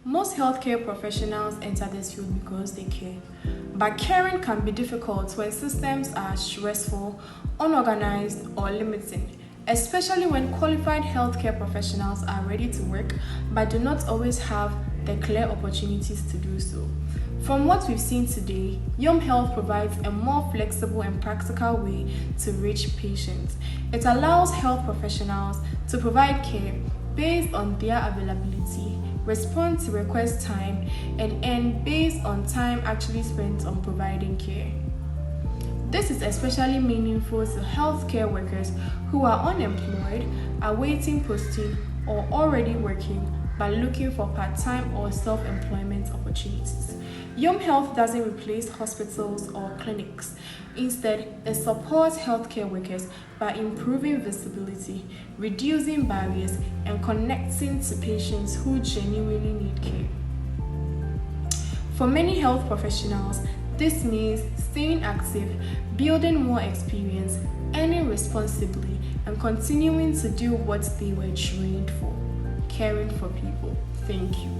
Most healthcare professionals enter this field because they care. But caring can be difficult when systems are stressful, unorganized, or limiting, especially when qualified healthcare professionals are ready to work but do not always have the clear opportunities to do so. From what we've seen today, YomHealth provides a more flexible and practical way to reach patients. It allows health professionals to provide care based on their availability, respond to request time, and end based on time actually spent on providing care. This is especially meaningful to healthcare workers who are unemployed, awaiting posting, or already working but looking for part-time or self-employment opportunities. YomHealth doesn't replace hospitals or clinics. Instead, it supports healthcare workers by improving visibility, reducing barriers, and connecting to patients who genuinely need care. For many health professionals, this means staying active, building more experience, earning responsibly, and continuing to do what they were trained for, caring for people. Thank you.